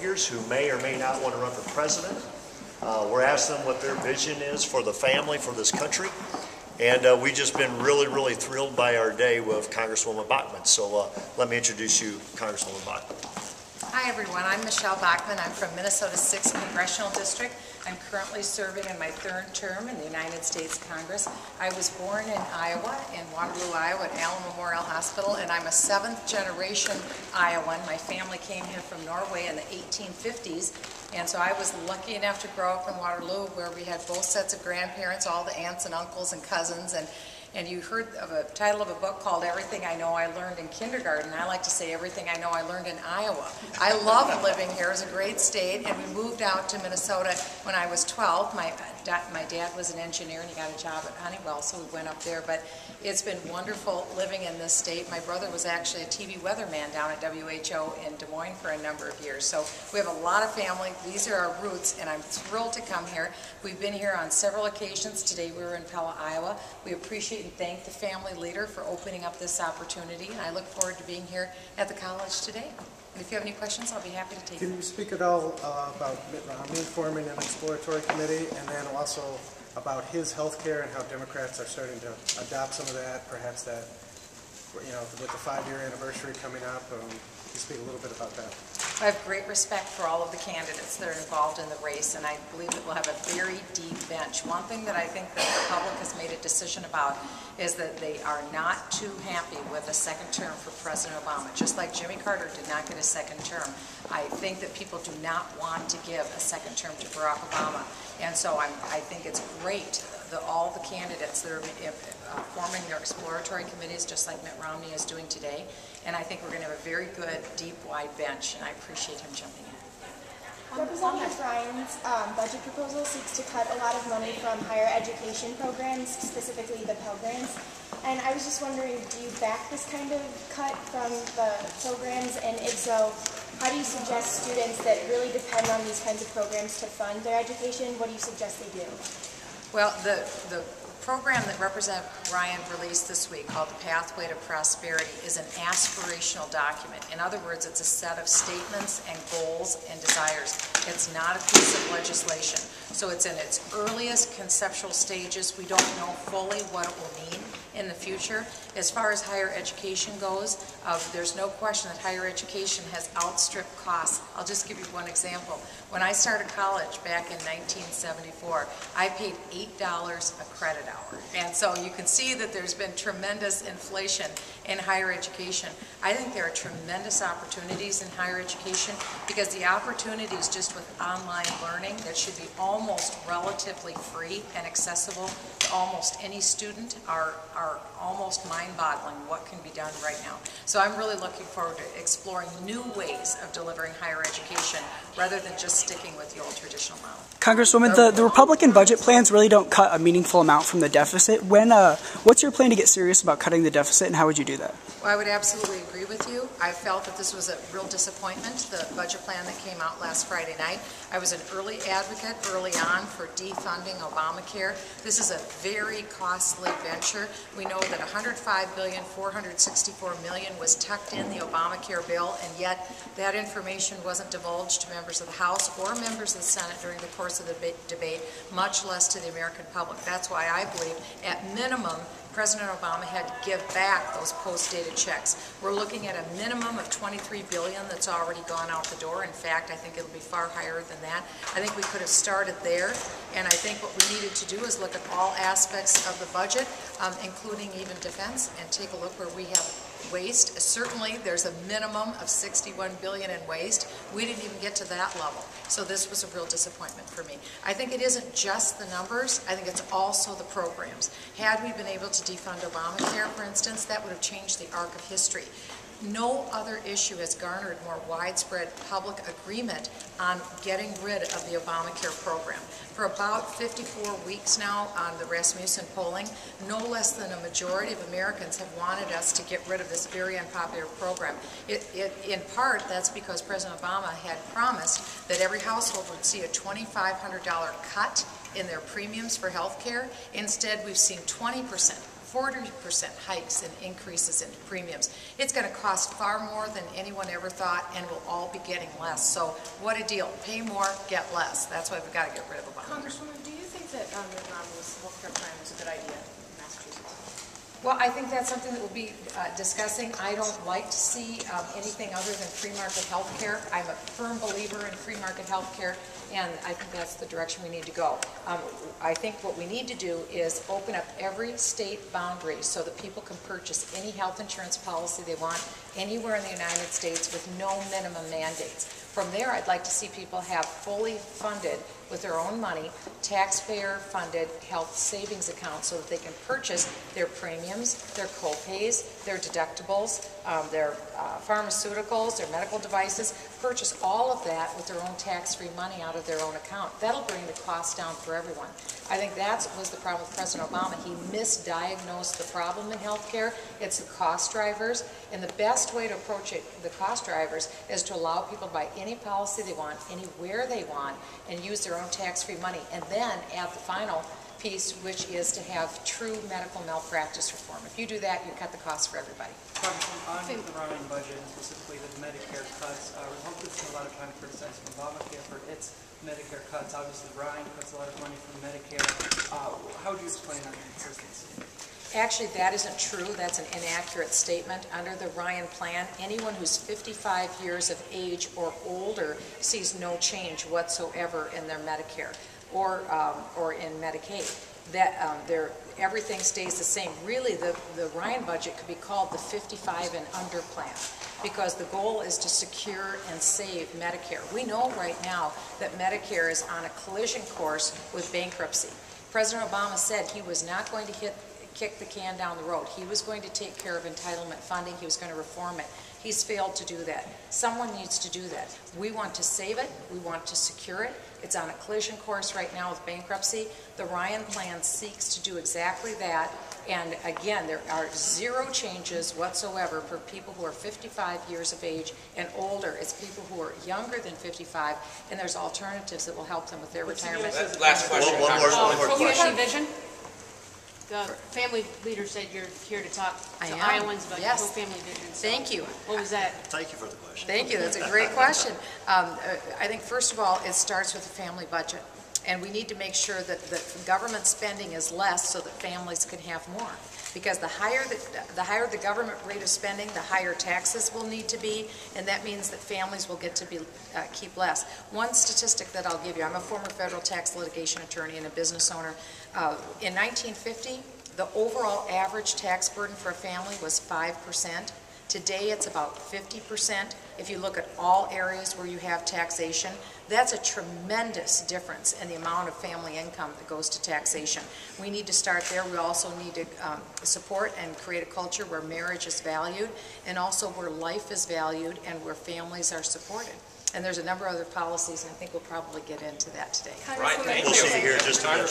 figures who may or may not want to run for president. We're asking them what their vision is for the family, for this country. And we've just been really, really thrilled by our day with Congresswoman Bachmann. So let me introduce you, Congresswoman Bachmann. Hi everyone, I'm Michele Bachmann. I'm from Minnesota's 6th Congressional District. I'm currently serving in my 3rd term in the United States Congress. I was born in Iowa, in Waterloo, Iowa, at Allen Memorial Hospital, and I'm a 7th generation Iowan. My family came here from Norway in the 1850s, and so I was lucky enough to grow up in Waterloo, where we had both sets of grandparents, all the aunts and uncles and cousins, and you heard of a title of a book called Everything I Know I Learned in Kindergarten. I like to say Everything I Know I Learned in Iowa. I love living here. It's a great state, and we moved out to Minnesota when I was 12. My dad was an engineer, and he got a job at Honeywell, so we went up there. But it's been wonderful living in this state. My brother was actually a TV weatherman down at WHO in Des Moines for a number of years. So we have a lot of family. These are our roots, and I'm thrilled to come here. We've been here on several occasions. Today we were in Pella, Iowa. We appreciate and thank the family leader for opening up this opportunity, and I look forward to being here at the college today. And if you have any questions, I'll be happy to take them. Can you speak at all about Mitt Romney forming an exploratory committee, and then also about his health care and how Democrats are starting to adopt some of that, perhaps that, you know, with the 5-year anniversary coming up? Can you speak a little bit about that? I have great respect for all of the candidates that are involved in the race, and I believe that we'll have a very deep bench. One thing that I think that the public has made a decision about is that they are not too happy with a second term for President Obama. Just like Jimmy Carter did not get a second term, I think that people do not want to give a second term to Barack Obama. And so I think it's great that all the candidates that are forming their exploratory committees, just like Mitt Romney is doing today. And I think we're going to have a very good, deep, wide bench, and I appreciate him jumping in. Representative Ryan's budget proposal seeks to cut a lot of money from higher education programs, specifically the Pell Grants. And I was just wondering, do you back this kind of cut from the programs? And if so, how do you suggest students that really depend on these kinds of programs to fund their education, what do you suggest they do? Well, the program that Representative Ryan released this week, called The Pathway to Prosperity, is an aspirational document. In other words, it's a set of statements and goals and desires. It's not a piece of legislation. So it's in its earliest conceptual stages. We don't know fully what it will mean in the future. As far as higher education goes, there's no question that higher education has outstripped costs. I'll just give you one example. When I started college back in 1974, I paid $8 a credit hour. And so you can see that there's been tremendous inflation in higher education. I think there are tremendous opportunities in higher education because the opportunities just with online learning that should be almost relatively free and accessible to almost any student are almost mind-boggling what can be done right now. So I'm really looking forward to exploring new ways of delivering higher education rather than just sticking with the old traditional model. Congresswoman, the Republican budget plans really don't cut a meaningful amount from the deficit. What's your plan to get serious about cutting the deficit, and how would you do that? Well, I would absolutely agree with you. I felt that this was a real disappointment, the budget plan that came out last Friday night. I was an early advocate early on for defunding Obamacare. This is a very costly venture. We know that $105,464 million was tucked in the Obamacare bill, and yet that information wasn't divulged to members of the House or members of the Senate during the course of the debate, much less to the American public. That's why I believe, at minimum, President Obama had to give back those post-dated checks. We're looking at a minimum of $23 billion that's already gone out the door. In fact, I think it'll be far higher than that. I think we could have started there, and I think what we needed to do is look at all aspects of the budget, including even defense, and take a look where we have waste. Certainly, there's a minimum of $61 billion in waste. We didn't even get to that level. So this was a real disappointment for me. I think it isn't just the numbers. I think it's also the programs. Had we been able to defund Obamacare, for instance, that would have changed the arc of history. No other issue has garnered more widespread public agreement on getting rid of the Obamacare program. For about 54 weeks now on the Rasmussen polling, no less than a majority of Americans have wanted us to get rid of this very unpopular program. In part, that's because President Obama had promised that every household would see a $2,500 cut in their premiums for health care. Instead, we've seen 20% 40% hikes and increases in premiums. It's going to cost far more than anyone ever thought, and we'll all be getting less. So what a deal. Pay more, get less. That's why we've got to get rid of Obamacare. Congresswoman, do you think that Mitt Romney's health care plan was a good idea in Massachusetts? Well, I think that's something that we'll be discussing. I don't like to see anything other than free market health care. I'm a firm believer in free market health care, and I think that's the direction we need to go. I think what we need to do is open up every state boundary so that people can purchase any health insurance policy they want anywhere in the United States with no minimum mandates. From there, I'd like to see people have fully funded, with their own money, taxpayer-funded health savings accounts so that they can purchase their premiums, their co-pays, their deductibles, their pharmaceuticals, their medical devices, purchase all of that with their own tax-free money out of their own account. That'll bring the cost down for everyone. I think that was the problem with President Obama. He misdiagnosed the problem in healthcare. It's the cost drivers, and the best way to approach it, the cost drivers, is to allow people to buy any policy they want, anywhere they want, and use their own tax-free money, and then add the final piece, which is to have true medical malpractice reform. If you do that, you cut the cost for everybody. On the Ryan budget, and specifically the Medicare cuts, Republicans spend a lot of time criticizing Obamacare for its Medicare cuts. Obviously, Ryan cuts a lot of money from Medicare. How do you explain that inconsistency? Actually, that isn't true. That's an inaccurate statement. Under the Ryan plan, anyone who's 55 years of age or older sees no change whatsoever in their Medicare or in Medicaid. Everything stays the same. Really, the Ryan budget could be called the 55 and under plan, because the goal is to secure and save Medicare. We know right now that Medicare is on a collision course with bankruptcy. President Obama said he was not going to kick the can down the road. He was going to take care of entitlement funding. He was going to reform it. He's failed to do that. Someone needs to do that. We want to save it. We want to secure it. It's on a collision course right now with bankruptcy. The Ryan plan seeks to do exactly that. And again, there are zero changes whatsoever for people who are 55 years of age and older. It's people who are younger than 55, and there's alternatives that will help them with their retirement. Last question. One more question. Family vision? The family leader said you're here to talk to Iowans about your family vision. So Thank you. What was that? Thank you for the question. Thank you. That's a great question. I think, first of all, it starts with the family budget. And we need to make sure that the government spending is less so that families can have more. Because the higher the government rate of spending, the higher taxes will need to be, and that means that families will get to keep less. One statistic that I'll give you, I'm a former federal tax litigation attorney and a business owner. In 1950, the overall average tax burden for a family was 5%. Today it's about 50%. If you look at all areas where you have taxation, that's a tremendous difference in the amount of family income that goes to taxation. We need to start there. We also need to support and create a culture where marriage is valued, and also where life is valued and where families are supported. And there's a number of other policies, and I think we'll probably get into that today. Right, thank We'll you. see you here in just a minute.